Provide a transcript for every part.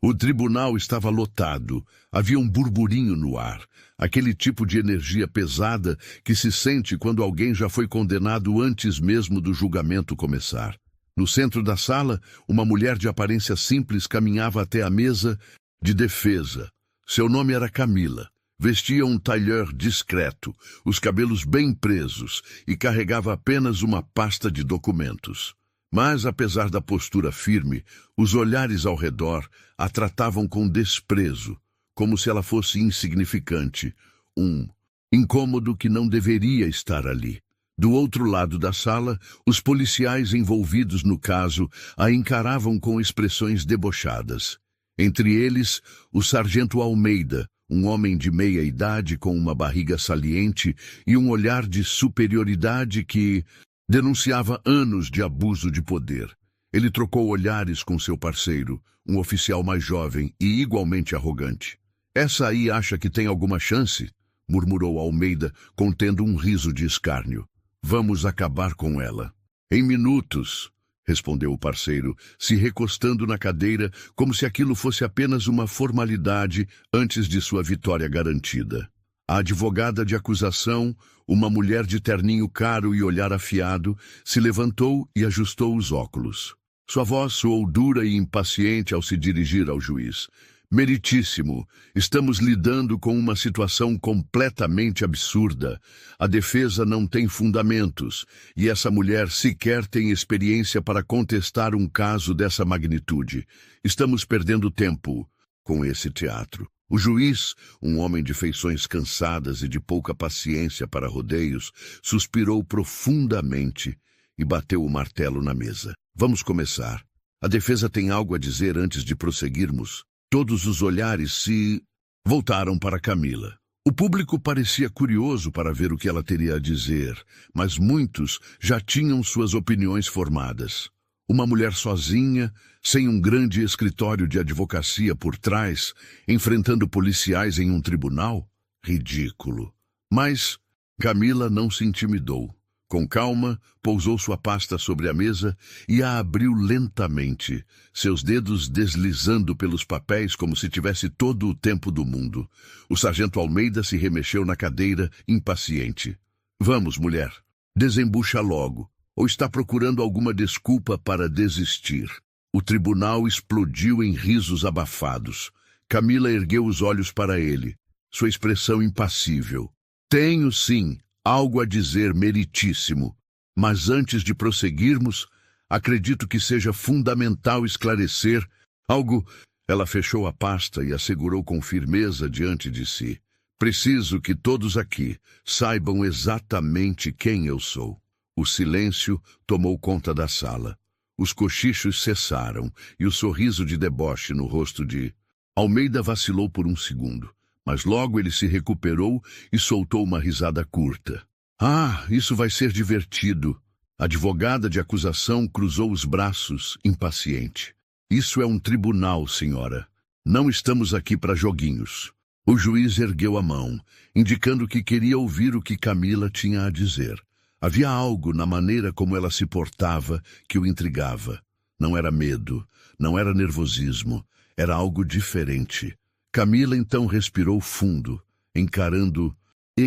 O tribunal estava lotado. Havia um burburinho no ar. Aquele tipo de energia pesada que se sente quando alguém já foi condenado antes mesmo do julgamento começar. No centro da sala, uma mulher de aparência simples caminhava até a mesa de defesa. Seu nome era Camila. Vestia um tailleur discreto, os cabelos bem presos, e carregava apenas uma pasta de documentos. Mas, apesar da postura firme, os olhares ao redor a tratavam com desprezo, como se ela fosse insignificante, um incômodo que não deveria estar ali. Do outro lado da sala, os policiais envolvidos no caso a encaravam com expressões debochadas. Entre eles, o sargento Almeida, um homem de meia-idade com uma barriga saliente e um olhar de superioridade que denunciava anos de abuso de poder. Ele trocou olhares com seu parceiro, um oficial mais jovem e igualmente arrogante. "Essa aí acha que tem alguma chance?" murmurou Almeida, contendo um riso de escárnio. "Vamos acabar com ela." "Em minutos", respondeu o parceiro, se recostando na cadeira como se aquilo fosse apenas uma formalidade antes de sua vitória garantida. A advogada de acusação, uma mulher de terninho caro e olhar afiado, se levantou e ajustou os óculos. Sua voz soou dura e impaciente ao se dirigir ao juiz. "Meritíssimo, estamos lidando com uma situação completamente absurda. A defesa não tem fundamentos, e essa mulher sequer tem experiência para contestar um caso dessa magnitude. Estamos perdendo tempo com esse teatro." O juiz, um homem de feições cansadas e de pouca paciência para rodeios, suspirou profundamente e bateu o martelo na mesa. "Vamos começar. A defesa tem algo a dizer antes de prosseguirmos." Todos os olhares se voltaram para Camila. O público parecia curioso para ver o que ela teria a dizer, mas muitos já tinham suas opiniões formadas. Uma mulher sozinha, sem um grande escritório de advocacia por trás, enfrentando policiais em um tribunal? Ridículo. Mas Camila não se intimidou. Com calma, pousou sua pasta sobre a mesa e a abriu lentamente, seus dedos deslizando pelos papéis como se tivesse todo o tempo do mundo. O sargento Almeida se remexeu na cadeira, impaciente. "Vamos, mulher, desembucha logo. Ou está procurando alguma desculpa para desistir?" O tribunal explodiu em risos abafados. Camila ergueu os olhos para ele, sua expressão impassível. "Tenho, sim, algo a dizer, meritíssimo. Mas antes de prosseguirmos, acredito que seja fundamental esclarecer algo." Ela fechou a pasta e a segurou com firmeza diante de si. "Preciso que todos aqui saibam exatamente quem eu sou." O silêncio tomou conta da sala. Os cochichos cessaram e o sorriso de deboche no rosto de Almeida vacilou por um segundo, mas logo ele se recuperou e soltou uma risada curta. "Ah, isso vai ser divertido." A advogada de acusação cruzou os braços, impaciente. "Isso é um tribunal, senhora. Não estamos aqui para joguinhos." O juiz ergueu a mão, indicando que queria ouvir o que Camila tinha a dizer. Havia algo na maneira como ela se portava que o intrigava. Não era medo, não era nervosismo, era algo diferente. Camila então respirou fundo, encarando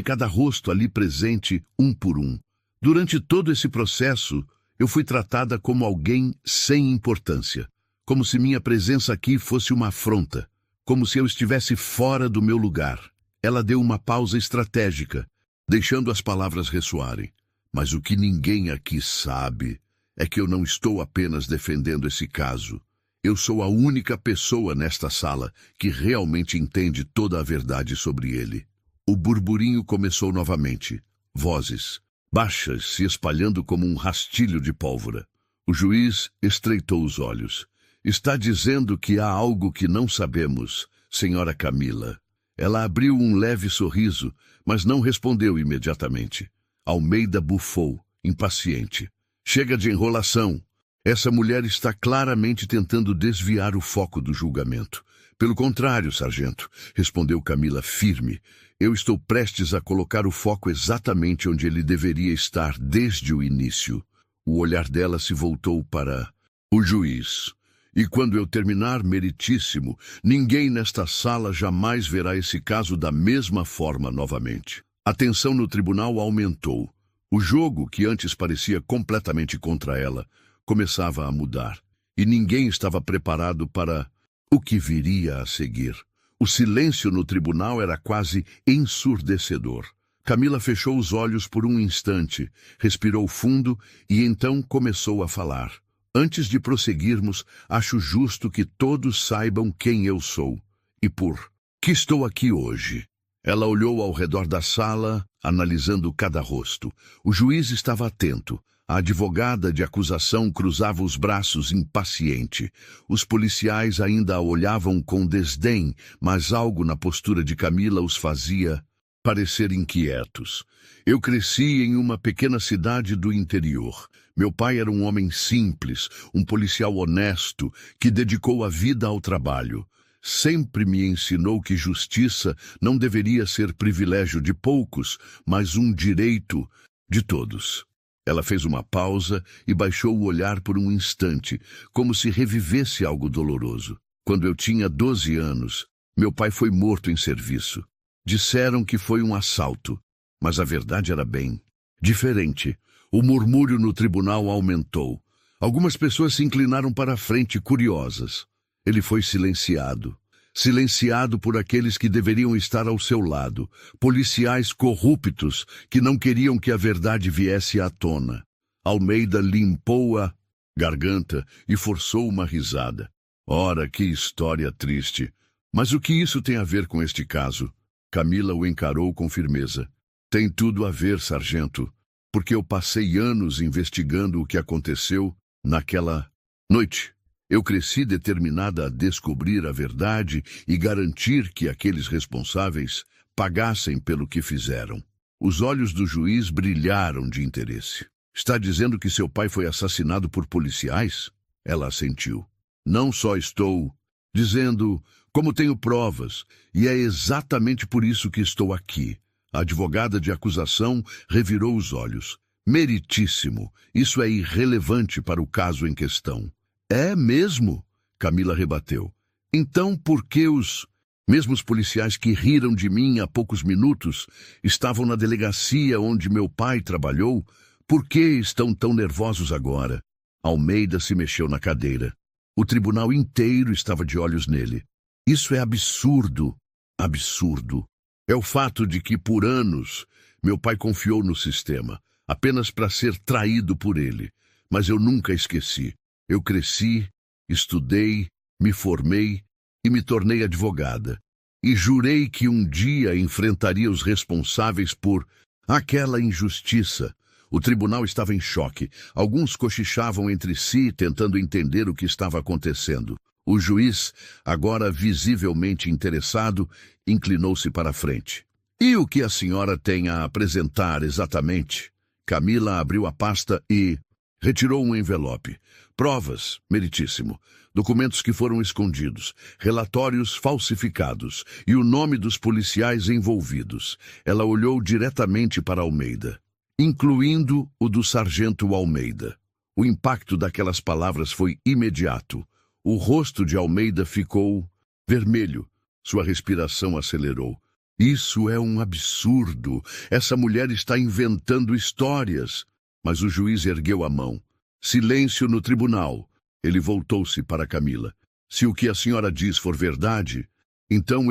cada rosto ali presente, um por um. "Durante todo esse processo, eu fui tratada como alguém sem importância, como se minha presença aqui fosse uma afronta, como se eu estivesse fora do meu lugar." Ela deu uma pausa estratégica, deixando as palavras ressoarem. "Mas o que ninguém aqui sabe é que eu não estou apenas defendendo esse caso. Eu sou a única pessoa nesta sala que realmente entende toda a verdade sobre ele." O burburinho começou novamente. Vozes, baixas, se espalhando como um rastilho de pólvora. O juiz estreitou os olhos. "Está dizendo que há algo que não sabemos, senhora Camila." Ela abriu um leve sorriso, mas não respondeu imediatamente. Almeida bufou, impaciente. "Chega de enrolação. Essa mulher está claramente tentando desviar o foco do julgamento." "Pelo contrário, sargento", respondeu Camila firme. "Eu estou prestes a colocar o foco exatamente onde ele deveria estar desde o início." O olhar dela se voltou para o juiz, E quando eu terminar, meritíssimo, ninguém nesta sala jamais verá esse caso da mesma forma novamente. A tensão no tribunal aumentou. O jogo, que antes parecia completamente contra ela, começava a mudar. E ninguém estava preparado para o que viria a seguir. O silêncio no tribunal era quase ensurdecedor. Camila fechou os olhos por um instante, respirou fundo e então começou a falar. Antes de prosseguirmos, acho justo que todos saibam quem eu sou e por que estou aqui hoje. Ela olhou ao redor da sala, analisando cada rosto. O juiz estava atento. A advogada de acusação cruzava os braços impaciente. Os policiais ainda a olhavam com desdém, mas algo na postura de Camila os fazia parecer inquietos. Eu cresci em uma pequena cidade do interior. Meu pai era um homem simples, um policial honesto, que dedicou a vida ao trabalho. Sempre me ensinou que justiça não deveria ser privilégio de poucos, mas um direito de todos. Ela fez uma pausa e baixou o olhar por um instante, como se revivesse algo doloroso. Quando eu tinha 12 anos, meu pai foi morto em serviço. Disseram que foi um assalto, mas a verdade era bem diferente. O murmúrio no tribunal aumentou. Algumas pessoas se inclinaram para a frente, curiosas. Ele foi silenciado. Silenciado por aqueles que deveriam estar ao seu lado, policiais corruptos que não queriam que a verdade viesse à tona. Almeida limpou a garganta e forçou uma risada. Ora, que história triste! Mas o que isso tem a ver com este caso? Camila o encarou com firmeza. Tem tudo a ver, sargento, porque eu passei anos investigando o que aconteceu naquela noite. Eu cresci determinada a descobrir a verdade e garantir que aqueles responsáveis pagassem pelo que fizeram. Os olhos do juiz brilharam de interesse. Está dizendo que seu pai foi assassinado por policiais? Ela assentiu. Não só estou dizendo, como tenho provas, e é exatamente por isso que estou aqui. A advogada de acusação revirou os olhos. Meritíssimo, isso é irrelevante para o caso em questão. É mesmo? Camila rebateu. Então por que os mesmos policiais que riram de mim há poucos minutos estavam na delegacia onde meu pai trabalhou? Por que estão tão nervosos agora? Almeida se mexeu na cadeira. O tribunal inteiro estava de olhos nele. Isso é absurdo. Absurdo. É o fato de que, por anos, meu pai confiou no sistema, apenas para ser traído por ele. Mas eu nunca esqueci. Eu cresci, estudei, me formei e me tornei advogada. E jurei que um dia enfrentaria os responsáveis por aquela injustiça. O tribunal estava em choque. Alguns cochichavam entre si, tentando entender o que estava acontecendo. O juiz, agora visivelmente interessado, inclinou-se para a frente. E o que a senhora tem a apresentar exatamente? Camila abriu a pasta e retirou um envelope. Provas, meritíssimo. Documentos que foram escondidos, relatórios falsificados e o nome dos policiais envolvidos. Ela olhou diretamente para Almeida, incluindo o do sargento Almeida. O impacto daquelas palavras foi imediato. O rosto de Almeida ficou vermelho. Sua respiração acelerou. Isso é um absurdo. Essa mulher está inventando histórias. Mas o juiz ergueu a mão. Silêncio no tribunal. Ele voltou-se para Camila. Se o que a senhora diz for verdade, então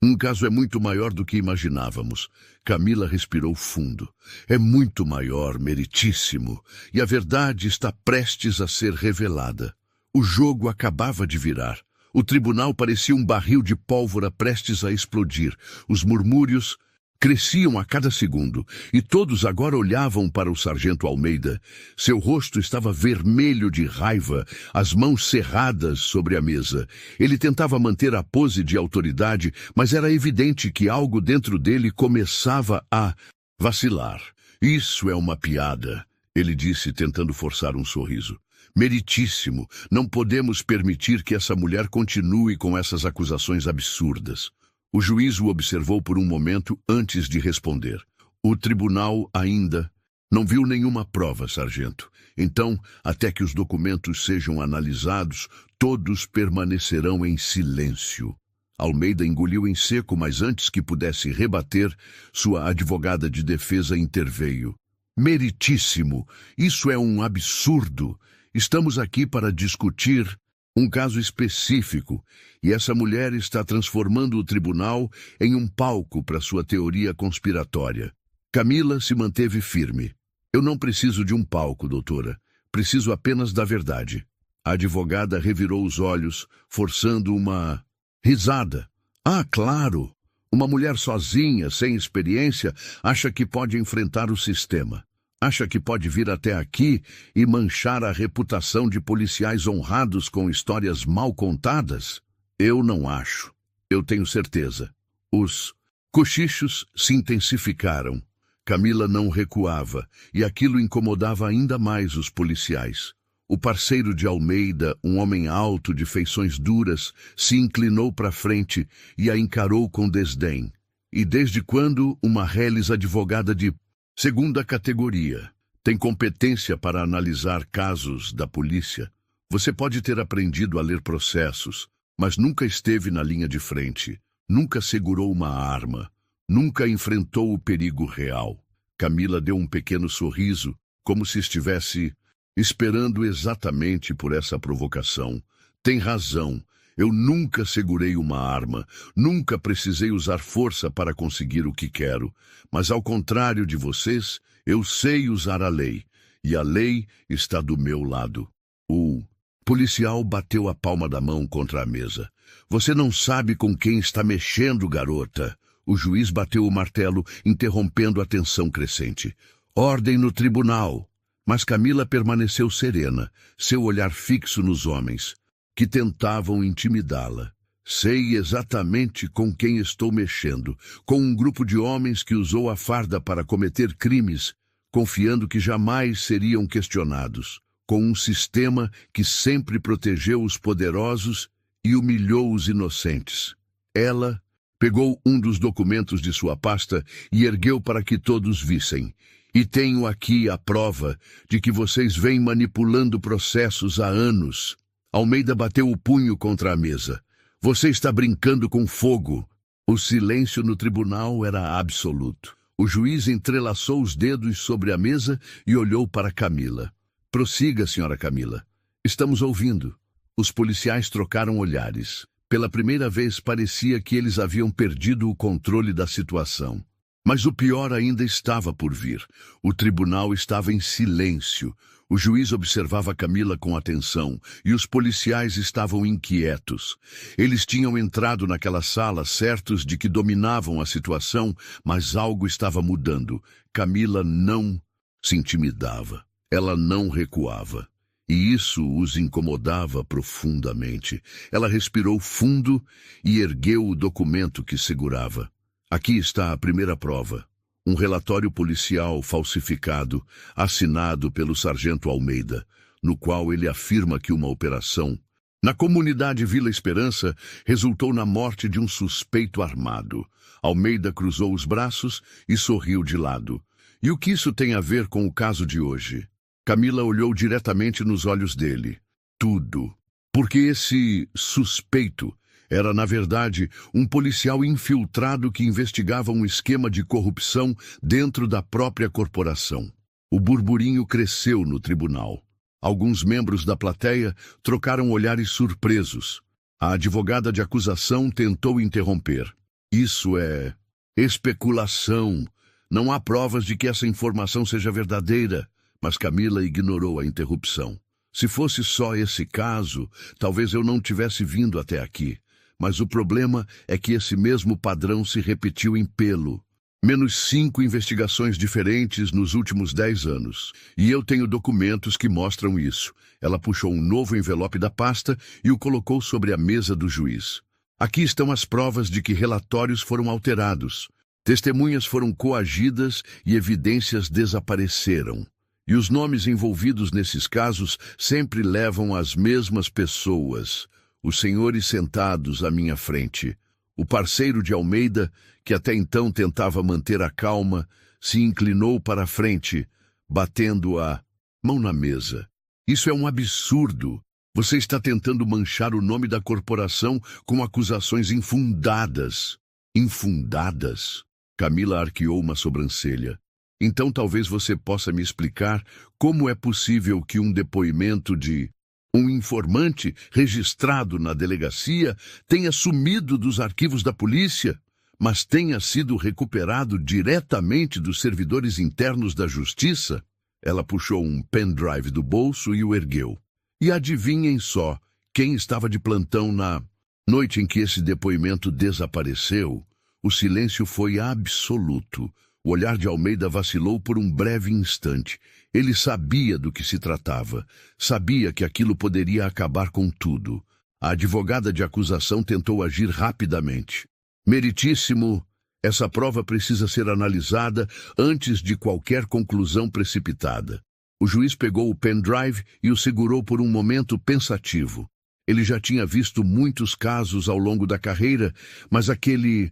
um caso é muito maior do que imaginávamos. Camila respirou fundo. É muito maior, meritíssimo. E a verdade está prestes a ser revelada. O jogo acabava de virar. O tribunal parecia um barril de pólvora prestes a explodir. Os murmúrios cresciam a cada segundo, e todos agora olhavam para o sargento Almeida. Seu rosto estava vermelho de raiva, as mãos cerradas sobre a mesa. Ele tentava manter a pose de autoridade, mas era evidente que algo dentro dele começava a vacilar. Isso é uma piada, ele disse, tentando forçar um sorriso. Meritíssimo, não podemos permitir que essa mulher continue com essas acusações absurdas. O juiz o observou por um momento antes de responder. O tribunal ainda Não viu nenhuma prova, sargento. Então, até que os documentos sejam analisados, todos permanecerão em silêncio. Almeida engoliu em seco, mas antes que pudesse rebater, sua advogada de defesa interveio. Meritíssimo! Isso é um absurdo! Estamos aqui para discutir um caso específico, e essa mulher está transformando o tribunal em um palco para sua teoria conspiratória. Camila se manteve firme. Eu não preciso de um palco, doutora. Preciso apenas da verdade. A advogada revirou os olhos, forçando uma risada. Ah, claro! Uma mulher sozinha, sem experiência, acha que pode enfrentar o sistema. Acha que pode vir até aqui e manchar a reputação de policiais honrados com histórias mal contadas? Eu não acho. Eu tenho certeza. Os cochichos se intensificaram. Camila não recuava, e aquilo incomodava ainda mais os policiais. O parceiro de Almeida, um homem alto de feições duras, se inclinou para frente e a encarou com desdém. E desde quando uma reles advogada de segunda categoria tem competência para analisar casos da polícia? Você pode ter aprendido a ler processos, mas nunca esteve na linha de frente, nunca segurou uma arma, nunca enfrentou o perigo real. Camila deu um pequeno sorriso, como se estivesse esperando exatamente por essa provocação. Tem razão. Eu nunca segurei uma arma, nunca precisei usar força para conseguir o que quero. Mas ao contrário de vocês, eu sei usar a lei, e a lei está do meu lado. O policial bateu a palma da mão contra a mesa. Você não sabe com quem está mexendo, garota. O juiz bateu o martelo, interrompendo a tensão crescente. Ordem no tribunal. Mas Camila permaneceu serena, seu olhar fixo nos homens, que tentavam intimidá-la. Sei exatamente com quem estou mexendo, com um grupo de homens que usou a farda para cometer crimes, confiando que jamais seriam questionados, com um sistema que sempre protegeu os poderosos e humilhou os inocentes. Ela pegou um dos documentos de sua pasta e ergueu para que todos vissem. E tenho aqui a prova de que vocês vêm manipulando processos há anos. Almeida bateu o punho contra a mesa. Você está brincando com fogo. O silêncio no tribunal era absoluto. O juiz entrelaçou os dedos sobre a mesa e olhou para Camila. Prossiga, senhora Camila. Estamos ouvindo. Os policiais trocaram olhares. Pela primeira vez parecia que eles haviam perdido o controle da situação. Mas o pior ainda estava por vir. O tribunal estava em silêncio. O juiz observava Camila com atenção e os policiais estavam inquietos. Eles tinham entrado naquela sala certos de que dominavam a situação, mas algo estava mudando. Camila não se intimidava. Ela não recuava. E isso os incomodava profundamente. Ela respirou fundo e ergueu o documento que segurava. Aqui está a primeira prova. Um relatório policial falsificado, assinado pelo sargento Almeida, no qual ele afirma que uma operação na comunidade Vila Esperança resultou na morte de um suspeito armado. Almeida cruzou os braços e sorriu de lado. E o que isso tem a ver com o caso de hoje? Camila olhou diretamente nos olhos dele. Tudo. Porque esse suspeito era, na verdade, um policial infiltrado que investigava um esquema de corrupção dentro da própria corporação. O burburinho cresceu no tribunal. Alguns membros da plateia trocaram olhares surpresos. A advogada de acusação tentou interromper. Isso é especulação. Não há provas de que essa informação seja verdadeira. Mas Camila ignorou a interrupção. Se fosse só esse caso, talvez eu não tivesse vindo até aqui. Mas o problema é que esse mesmo padrão se repetiu em pelo. Menos 5 investigações diferentes nos últimos 10 anos. E eu tenho documentos que mostram isso. Ela puxou um novo envelope da pasta e o colocou sobre a mesa do juiz. Aqui estão as provas de que relatórios foram alterados. Testemunhas foram coagidas e evidências desapareceram. E os nomes envolvidos nesses casos sempre levam as mesmas pessoas. Os senhores sentados à minha frente. O parceiro de Almeida, que até então tentava manter a calma, se inclinou para a frente, batendo a mão na mesa. Isso é um absurdo. Você está tentando manchar o nome da corporação com acusações infundadas. Infundadas? Camila arqueou uma sobrancelha. Então talvez você possa me explicar como é possível que um depoimento de um informante registrado na delegacia tenha sumido dos arquivos da polícia, mas tenha sido recuperado diretamente dos servidores internos da justiça? Ela puxou um pendrive do bolso e o ergueu. E adivinhem só quem estava de plantão na noite em que esse depoimento desapareceu? O silêncio foi absoluto. O olhar de Almeida vacilou por um breve instante. Ele sabia do que se tratava. Sabia que aquilo poderia acabar com tudo. A advogada de acusação tentou agir rapidamente. Meritíssimo, essa prova precisa ser analisada antes de qualquer conclusão precipitada. O juiz pegou o pendrive e o segurou por um momento pensativo. Ele já tinha visto muitos casos ao longo da carreira, mas aquele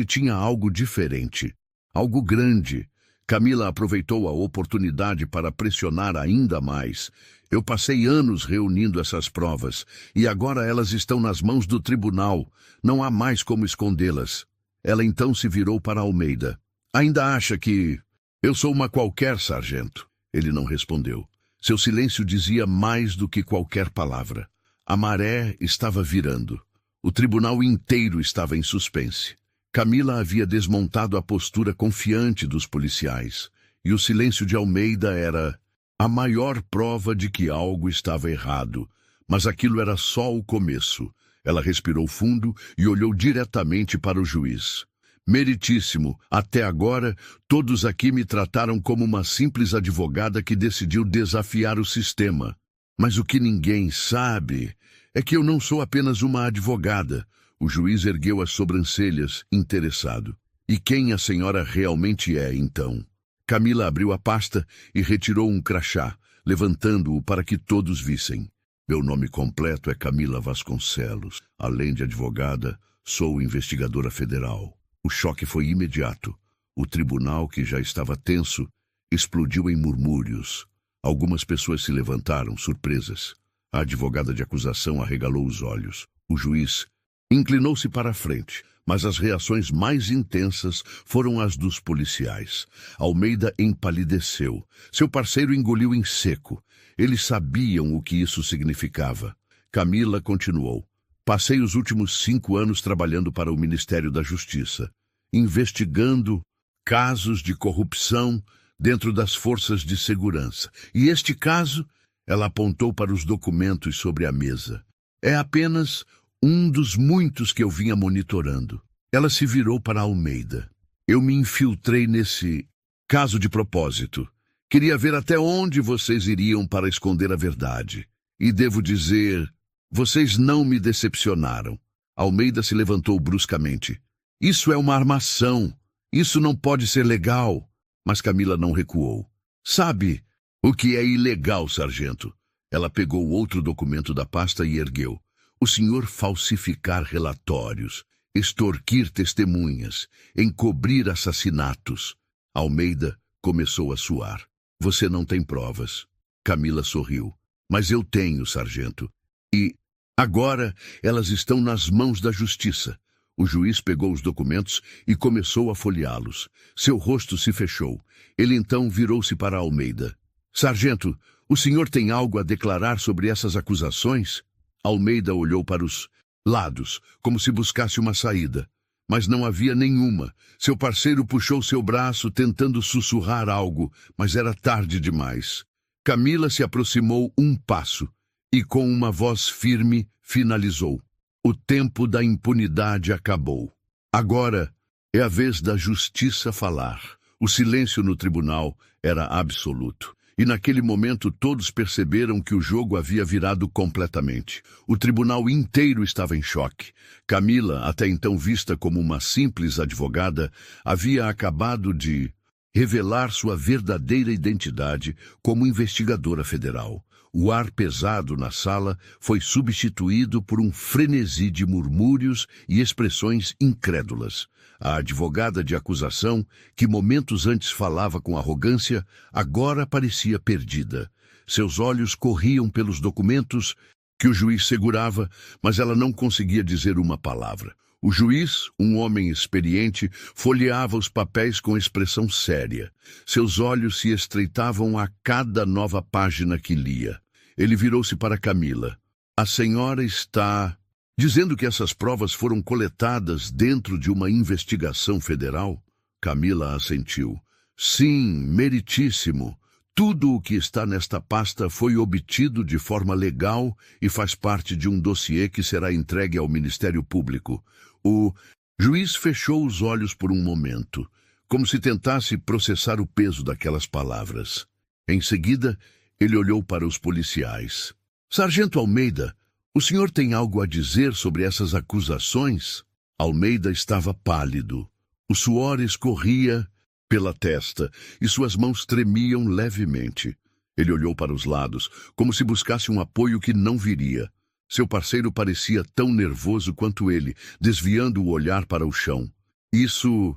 tinha algo diferente. Algo grande. Camila aproveitou a oportunidade para pressionar ainda mais. Eu passei anos reunindo essas provas, e agora elas estão nas mãos do tribunal. Não há mais como escondê-las. Ela então se virou para Almeida. Ainda acha que eu sou uma qualquer, sargento? Ele não respondeu. Seu silêncio dizia mais do que qualquer palavra. A maré estava virando. O tribunal inteiro estava em suspense. Camila havia desmontado a postura confiante dos policiais, e o silêncio de Almeida era a maior prova de que algo estava errado. Mas aquilo era só o começo. Ela respirou fundo e olhou diretamente para o juiz. Meritíssimo, até agora, todos aqui me trataram como uma simples advogada que decidiu desafiar o sistema. Mas o que ninguém sabe é que eu não sou apenas uma advogada. O juiz ergueu as sobrancelhas, interessado. E quem a senhora realmente é, então? Camila abriu a pasta e retirou um crachá, levantando-o para que todos vissem. Meu nome completo é Camila Vasconcelos. Além de advogada, sou investigadora federal. O choque foi imediato. O tribunal, que já estava tenso, explodiu em murmúrios. Algumas pessoas se levantaram, surpresas. A advogada de acusação arregalou os olhos. O juiz inclinou-se para a frente, mas as reações mais intensas foram as dos policiais. Almeida empalideceu. Seu parceiro engoliu em seco. Eles sabiam o que isso significava. Camila continuou. Passei os últimos 5 anos trabalhando para o Ministério da Justiça, investigando casos de corrupção dentro das forças de segurança. E este caso, ela apontou para os documentos sobre a mesa, é apenas um dos muitos que eu vinha monitorando. Ela se virou para Almeida. Eu me infiltrei nesse caso de propósito. Queria ver até onde vocês iriam para esconder a verdade. E devo dizer, vocês não me decepcionaram. Almeida se levantou bruscamente. Isso é uma armação. Isso não pode ser legal. Mas Camila não recuou. Sabe o que é ilegal, sargento? Ela pegou outro documento da pasta e ergueu. O senhor falsificar relatórios, extorquir testemunhas, encobrir assassinatos. Almeida começou a suar. Você não tem provas. Camila sorriu. Mas eu tenho, sargento. E agora elas estão nas mãos da justiça. O juiz pegou os documentos e começou a folheá-los. Seu rosto se fechou. Ele então virou-se para Almeida. Sargento, o senhor tem algo a declarar sobre essas acusações? Almeida olhou para os lados, como se buscasse uma saída. Mas não havia nenhuma. Seu parceiro puxou seu braço, tentando sussurrar algo, mas era tarde demais. Camila se aproximou um passo e, com uma voz firme, finalizou. O tempo da impunidade acabou. Agora é a vez da justiça falar. O silêncio no tribunal era absoluto. E naquele momento todos perceberam que o jogo havia virado completamente. O tribunal inteiro estava em choque. Camila, até então vista como uma simples advogada, havia acabado de revelar sua verdadeira identidade como investigadora federal. O ar pesado na sala foi substituído por um frenesi de murmúrios e expressões incrédulas. A advogada de acusação, que momentos antes falava com arrogância, agora parecia perdida. Seus olhos corriam pelos documentos que o juiz segurava, mas ela não conseguia dizer uma palavra. O juiz, um homem experiente, folheava os papéis com expressão séria. Seus olhos se estreitavam a cada nova página que lia. Ele virou-se para Camila. A senhora está dizendo que essas provas foram coletadas dentro de uma investigação federal? Camila assentiu. Sim, meritíssimo. Tudo o que está nesta pasta foi obtido de forma legal e faz parte de um dossiê que será entregue ao Ministério Público. O juiz fechou os olhos por um momento, como se tentasse processar o peso daquelas palavras. Em seguida, ele olhou para os policiais. Sargento Almeida, o senhor tem algo a dizer sobre essas acusações? Almeida estava pálido. O suor escorria pela testa e suas mãos tremiam levemente. Ele olhou para os lados, como se buscasse um apoio que não viria. Seu parceiro parecia tão nervoso quanto ele, desviando o olhar para o chão. Isso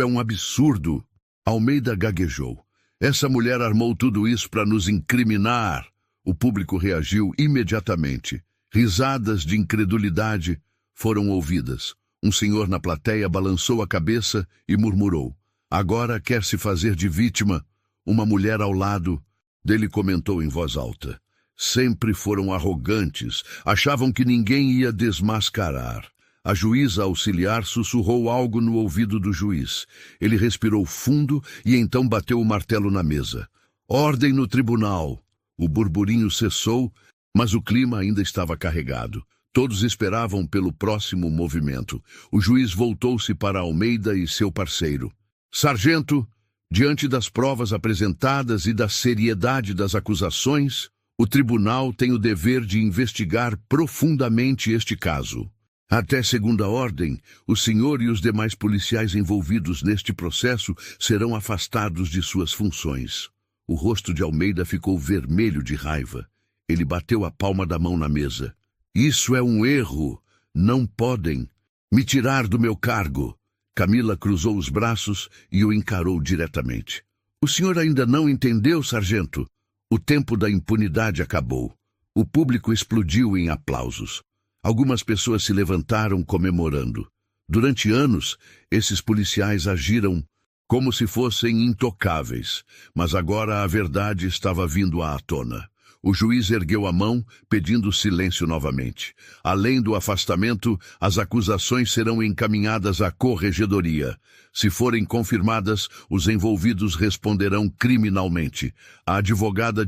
é um absurdo. Almeida gaguejou. Essa mulher armou tudo isso para nos incriminar. O público reagiu imediatamente. Risadas de incredulidade foram ouvidas. Um senhor na plateia balançou a cabeça e murmurou. Agora quer se fazer de vítima. Uma mulher ao lado dele comentou em voz alta. Sempre foram arrogantes, achavam que ninguém ia desmascarar. A juíza auxiliar sussurrou algo no ouvido do juiz. Ele respirou fundo e então bateu o martelo na mesa. Ordem no tribunal. O burburinho cessou, mas o clima ainda estava carregado. Todos esperavam pelo próximo movimento. O juiz voltou-se para Almeida e seu parceiro. Sargento, diante das provas apresentadas e da seriedade das acusações, o tribunal tem o dever de investigar profundamente este caso. Até segunda ordem, o senhor e os demais policiais envolvidos neste processo serão afastados de suas funções. O rosto de Almeida ficou vermelho de raiva. Ele bateu a palma da mão na mesa. Isso é um erro. Não podem me tirar do meu cargo. Camila cruzou os braços e o encarou diretamente. O senhor ainda não entendeu, sargento? O tempo da impunidade acabou. O público explodiu em aplausos. Algumas pessoas se levantaram comemorando. Durante anos, esses policiais agiram como se fossem intocáveis, mas agora a verdade estava vindo à tona. O juiz ergueu a mão, pedindo silêncio novamente. Além do afastamento, as acusações serão encaminhadas à corregedoria. Se forem confirmadas, os envolvidos responderão criminalmente. A advogada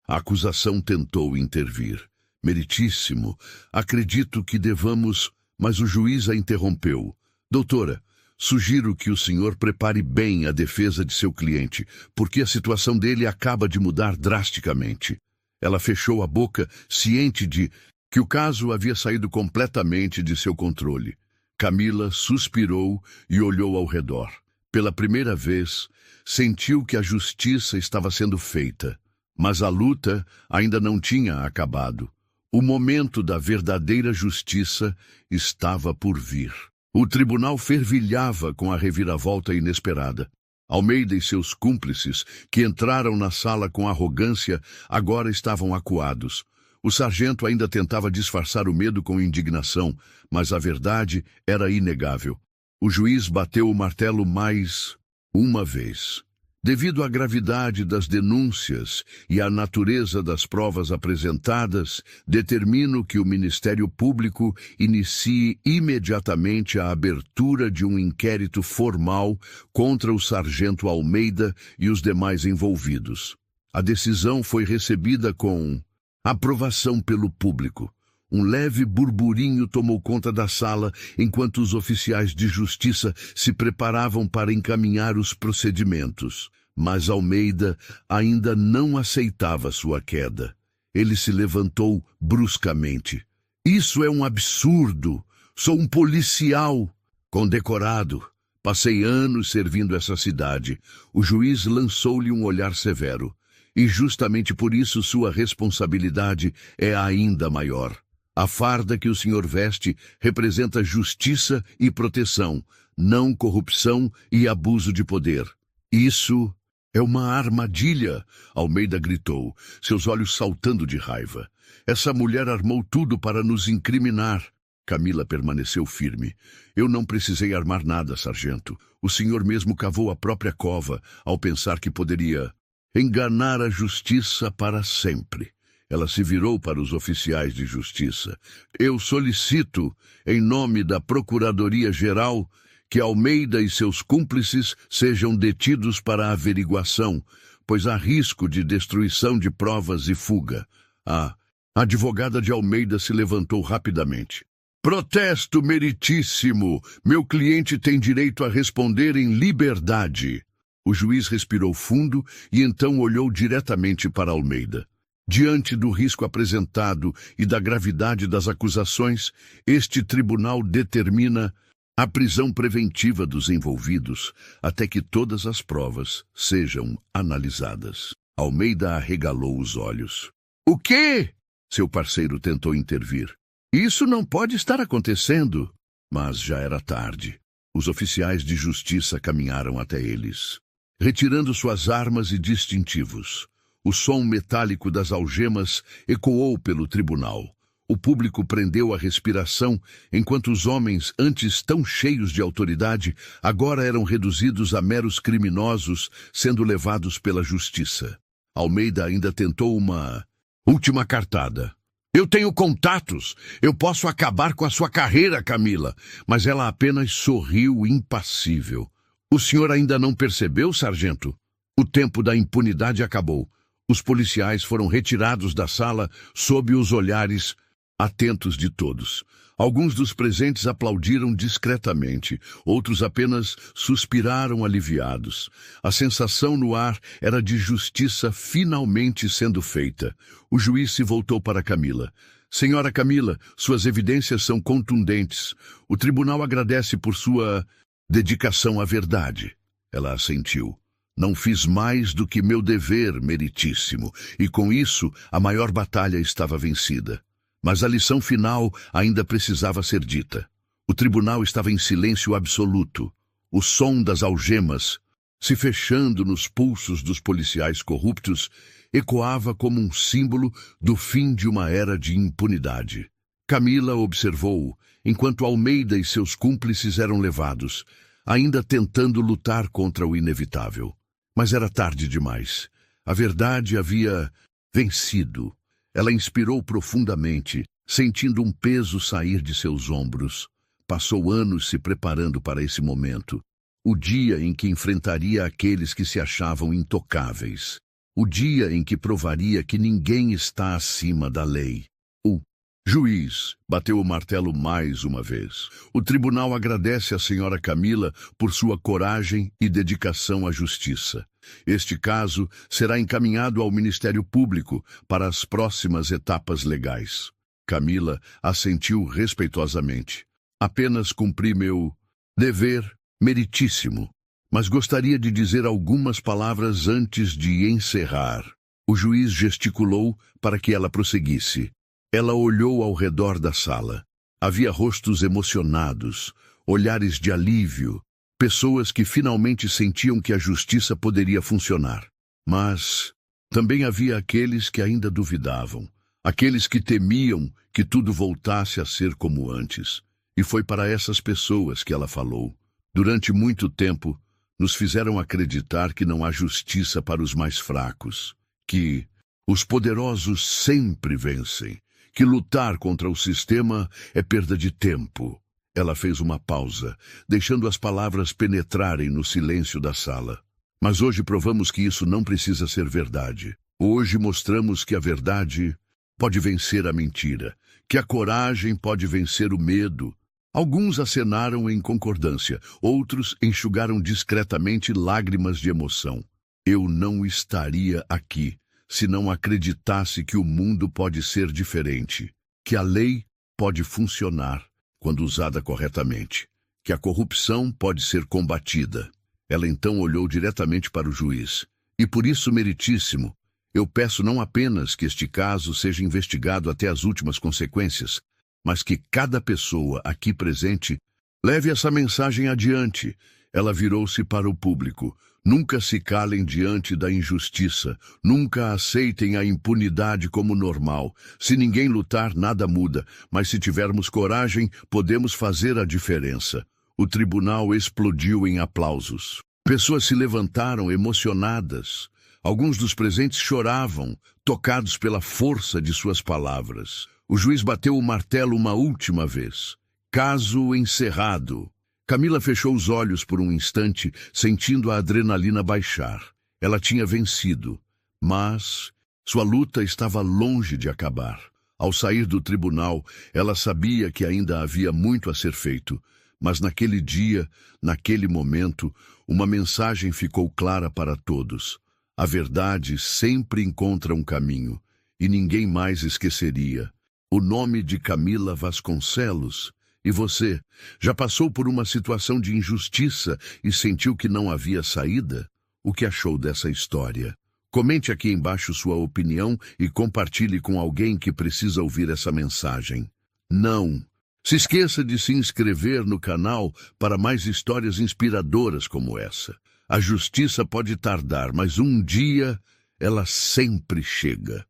A acusação tentou intervir. Meritíssimo, acredito que devamos... Mas o juiz a interrompeu. Doutora, sugiro que o senhor prepare bem a defesa de seu cliente, porque a situação dele acaba de mudar drasticamente. Ela fechou a boca, ciente de que o caso havia saído completamente de seu controle. Camila suspirou e olhou ao redor. Pela primeira vez, sentiu que a justiça estava sendo feita, mas a luta ainda não tinha acabado. O momento da verdadeira justiça estava por vir. O tribunal fervilhava com a reviravolta inesperada. Almeida e seus cúmplices, que entraram na sala com arrogância, agora estavam acuados. O sargento ainda tentava disfarçar o medo com indignação, mas a verdade era inegável. O juiz bateu o martelo mais uma vez. Devido à gravidade das denúncias e à natureza das provas apresentadas, determino que o Ministério Público inicie imediatamente a abertura de um inquérito formal contra o sargento Almeida e os demais envolvidos. A decisão foi recebida com aprovação pelo público. Um leve burburinho tomou conta da sala enquanto os oficiais de justiça se preparavam para encaminhar os procedimentos. Mas Almeida ainda não aceitava sua queda. Ele se levantou bruscamente. Isso é um absurdo. Sou um policial condecorado. Passei anos servindo essa cidade. O juiz lançou-lhe um olhar severo. E justamente por isso sua responsabilidade é ainda maior. A farda que o senhor veste representa justiça e proteção, não corrupção e abuso de poder. Isso é uma armadilha, Almeida gritou, seus olhos saltando de raiva. Essa mulher armou tudo para nos incriminar. Camila permaneceu firme. Eu não precisei armar nada, sargento. O senhor mesmo cavou a própria cova ao pensar que poderia enganar a justiça para sempre. Ela se virou para os oficiais de justiça. Eu solicito, em nome da Procuradoria-Geral, que Almeida e seus cúmplices sejam detidos para averiguação, pois há risco de destruição de provas e fuga. A advogada de Almeida se levantou rapidamente. Protesto meritíssimo! Meu cliente tem direito a responder em liberdade. O juiz respirou fundo e então olhou diretamente para Almeida. Diante do risco apresentado e da gravidade das acusações, este tribunal determina a prisão preventiva dos envolvidos até que todas as provas sejam analisadas. Almeida arregalou os olhos. O quê? Seu parceiro tentou intervir. Isso não pode estar acontecendo. Mas já era tarde. Os oficiais de justiça caminharam até eles, retirando suas armas e distintivos. O som metálico das algemas ecoou pelo tribunal. O público prendeu a respiração, enquanto os homens, antes tão cheios de autoridade, agora eram reduzidos a meros criminosos, sendo levados pela justiça. Almeida ainda tentou uma última cartada. Eu tenho contatos. Eu posso acabar com a sua carreira, Camila. Mas ela apenas sorriu impassível. O senhor ainda não percebeu, sargento? O tempo da impunidade acabou. Os policiais foram retirados da sala sob os olhares atentos de todos. Alguns dos presentes aplaudiram discretamente, outros apenas suspiraram aliviados. A sensação no ar era de justiça finalmente sendo feita. O juiz se voltou para Camila. Senhora Camila, suas evidências são contundentes. O tribunal agradece por sua dedicação à verdade. Ela assentiu. Não fiz mais do que meu dever, meritíssimo, e com isso a maior batalha estava vencida. Mas a lição final ainda precisava ser dita. O tribunal estava em silêncio absoluto. O som das algemas, se fechando nos pulsos dos policiais corruptos, ecoava como um símbolo do fim de uma era de impunidade. Camila observou, enquanto Almeida e seus cúmplices eram levados, ainda tentando lutar contra o inevitável. Mas era tarde demais. A verdade havia vencido. Ela inspirou profundamente, sentindo um peso sair de seus ombros. Passou anos se preparando para esse momento. O dia em que enfrentaria aqueles que se achavam intocáveis. O dia em que provaria que ninguém está acima da lei. O juiz bateu o martelo mais uma vez. O tribunal agradece à senhora Camila por sua coragem e dedicação à justiça. Este caso será encaminhado ao Ministério Público para as próximas etapas legais. Camila assentiu respeitosamente. Apenas cumpri meu dever meritíssimo, mas gostaria de dizer algumas palavras antes de encerrar. O juiz gesticulou para que ela prosseguisse. Ela olhou ao redor da sala. Havia rostos emocionados, olhares de alívio, pessoas que finalmente sentiam que a justiça poderia funcionar. Mas também havia aqueles que ainda duvidavam, aqueles que temiam que tudo voltasse a ser como antes. E foi para essas pessoas que ela falou. Durante muito tempo, nos fizeram acreditar que não há justiça para os mais fracos, que os poderosos sempre vencem, que lutar contra o sistema é perda de tempo. Ela fez uma pausa, deixando as palavras penetrarem no silêncio da sala. Mas hoje provamos que isso não precisa ser verdade. Hoje mostramos que a verdade pode vencer a mentira, que a coragem pode vencer o medo. Alguns acenaram em concordância, outros enxugaram discretamente lágrimas de emoção. Eu não estaria aqui se não acreditasse que o mundo pode ser diferente, que a lei pode funcionar quando usada corretamente, que a corrupção pode ser combatida. Ela então olhou diretamente para o juiz. E por isso, meritíssimo, Eu peço não apenas que este caso seja investigado até as últimas consequências, mas que cada pessoa aqui presente leve essa mensagem adiante. Ela virou-se para o público. Nunca se calem diante da injustiça. Nunca aceitem a impunidade como normal. Se ninguém lutar, nada muda. Mas se tivermos coragem, podemos fazer a diferença. O tribunal explodiu em aplausos. Pessoas se levantaram emocionadas. Alguns dos presentes choravam, tocados pela força de suas palavras. O juiz bateu o martelo uma última vez. Caso encerrado. Camila fechou os olhos por um instante, sentindo a adrenalina baixar. Ela tinha vencido, mas sua luta estava longe de acabar. Ao sair do tribunal, ela sabia que ainda havia muito a ser feito, mas naquele dia, naquele momento, uma mensagem ficou clara para todos. A verdade sempre encontra um caminho, e ninguém mais esqueceria. O nome de Camila Vasconcelos. E você, já passou por uma situação de injustiça e sentiu que não havia saída? O que achou dessa história? Comente aqui embaixo sua opinião e compartilhe com alguém que precisa ouvir essa mensagem. Não se esqueça de se inscrever no canal para mais histórias inspiradoras como essa. A justiça pode tardar, mas um dia ela sempre chega.